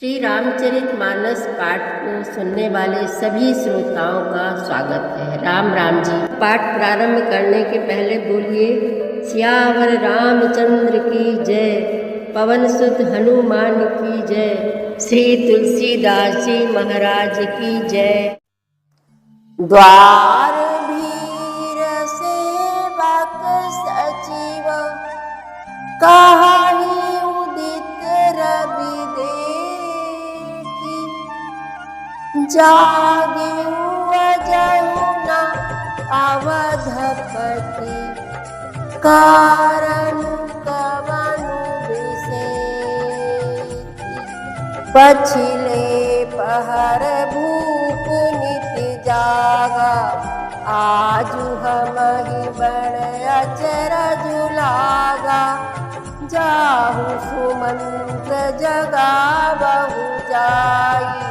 श्री रामचरितमानस पाठ को सुनने वाले सभी श्रोताओं का स्वागत है। राम राम जी। पाठ प्रारंभ करने के पहले बोलिए सियावर रामचंद्र की जय, पवन सुत हनुमान की जय, श्री तुलसीदास जी महाराज की जय। द्वार भीर सेवक सचिव, कहानी उदित रवि देखी, जागे जमुना अवधपति, कारण कवनु विशेषी, पछिले पहर भूप नित जागा, आजु हमहि बड़ अचरज लागा, जाहु सुमंत्र जगावहु जाई,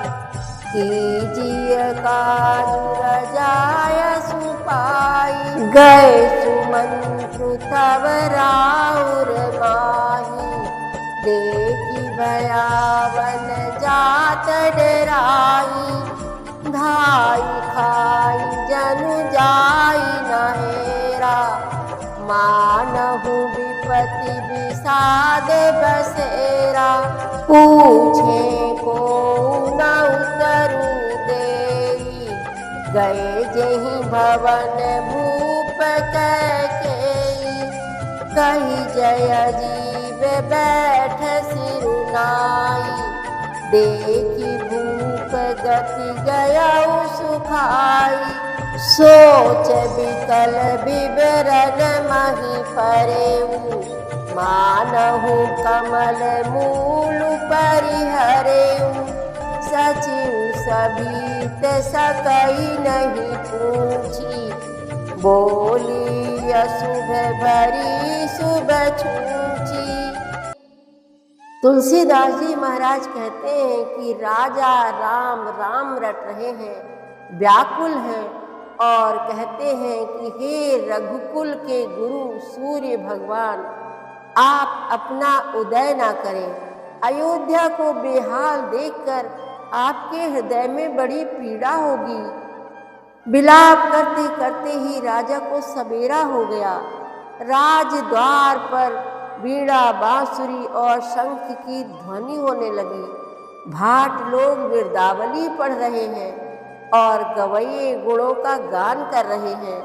कीजिय काजु रजाय सुपाई, गए सुमंत्र तब राउर माही, देखी भयावन जात डराई, धाई खाई जनु जाई नहेरा, मानहु विपति विषाद बसेरा, पूछे को न उतरु देई, गए जेहि भवन भूप कैकेयी, कही जय जीव बैठ सिरुनाई, देखी भूप गति गयउ सुखाई, सोच विकल विवरण मही परेऊ, मानहु कमल मूल परिहरेऊ, सचिव सभीत सकई नहीं पूछी, बोली अशुभ भरी शुभ छूची। तुलसीदास जी महाराज कहते हैं कि राजा राम राम रट रहे हैं, व्याकुल हैं और कहते हैं कि हे रघुकुल के गुरु सूर्य भगवान, आप अपना उदय ना करें। अयोध्या को बेहाल देखकर आपके हृदय में बड़ी पीड़ा होगी। विलाप करते करते ही राजा को सवेरा हो गया। राजद्वार पर वीणा बांसुरी और शंख की ध्वनि होने लगी। भाट लोग विरदावली पढ़ रहे हैं और गवैये गुणों का गान कर रहे हैं।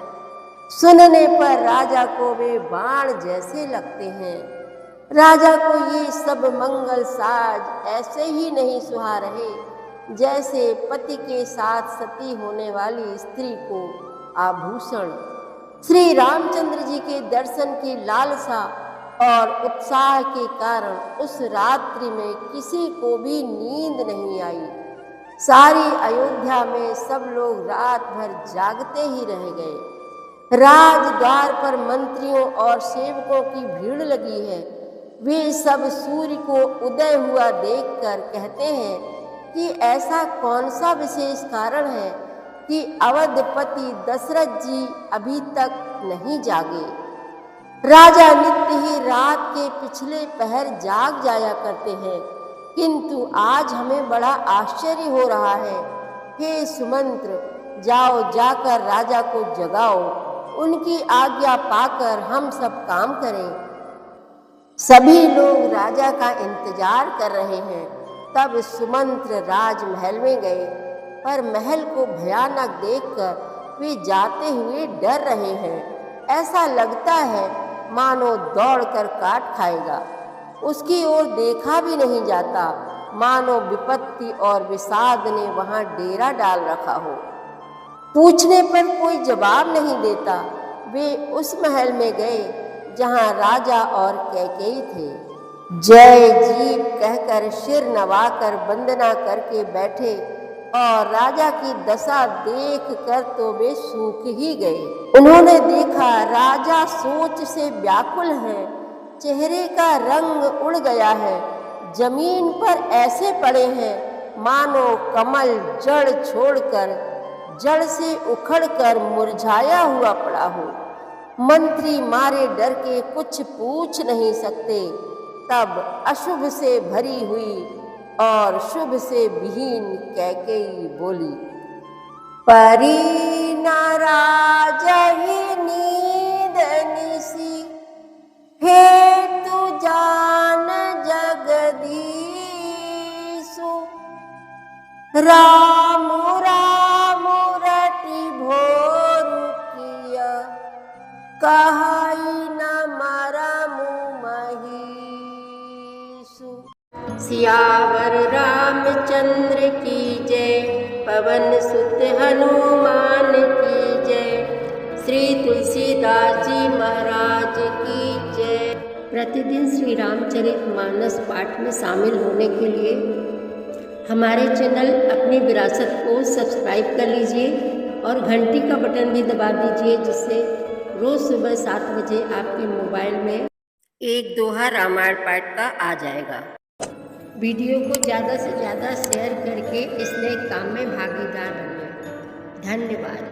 सुनने पर राजा को वे बाण जैसे लगते हैं। राजा को ये सब मंगल साज ऐसे ही नहीं सुहा रहे जैसे पति के साथ सती होने वाली स्त्री को आभूषण। श्री रामचंद्र जी के दर्शन की लालसा और उत्साह के कारण उस रात्रि में किसी को भी नींद नहीं आई। सारी अयोध्या में सब लोग रात भर जागते ही रह गए। राजद्वार पर मंत्रियों और सेवकों की भीड़ लगी है। वे सब सूर्य को उदय हुआ देखकर कहते हैं कि ऐसा कौन सा विशेष कारण है कि अवधपति दशरथ जी अभी तक नहीं जागे। राजा नित्य ही रात के पिछले पहर जाग जाया करते हैं, किंतु आज हमें बड़ा आश्चर्य हो रहा है। हे सुमंत्र, जाओ जाकर राजा को जगाओ, उनकी आज्ञा पाकर हम सब काम करें। सभी लोग राजा का इंतजार कर रहे हैं। तब सुमंत्र राजमहल में गए, पर महल को भयानक देखकर वे जाते हुए डर रहे हैं। ऐसा लगता है मानो दौड़कर काट खाएगा। उसकी ओर देखा भी नहीं जाता, मानो विपत्ति और विषाद ने वहां डेरा डाल रखा हो। पूछने पर कोई जवाब नहीं देता। वे उस महल में गए जहां राजा और कैकेयी थे। जय जीव कहकर सिर नवाकर वंदना करके बैठे और राजा की दशा देख कर तो वे सूख ही गए। उन्होंने देखा राजा सोच से व्याकुल हैं, चेहरे का रंग उड़ गया है, जमीन पर ऐसे पड़े हैं मानो कमल जड़ छोड़कर जड़ से उखड़कर मुरझाया हुआ पड़ा हो। मंत्री मारे डर के कुछ पूछ नहीं सकते। तब अशुभ से भरी हुई और शुभ से विहीन कैकेयी बोली, परी न राजहि नींद निसी, हे तू जान जगदीशु, राम राम रटि भोर किया, कहाई न मरमु महीसु। सियावर रामचंद्र की जय, पवन सुत हनुमान की जय, श्री तुलसीदास जी महाराज की जय। प्रतिदिन श्री रामचरितमानस पाठ में शामिल होने के लिए हमारे चैनल अपनी विरासत को सब्सक्राइब कर लीजिए और घंटी का बटन भी दबा दीजिए, जिससे रोज़ सुबह 7 बजे आपके मोबाइल में एक दोहा रामायण पाठ का आ जाएगा। वीडियो को ज़्यादा से ज़्यादा शेयर करके इस नए काम में भागीदार बनिए। धन्यवाद।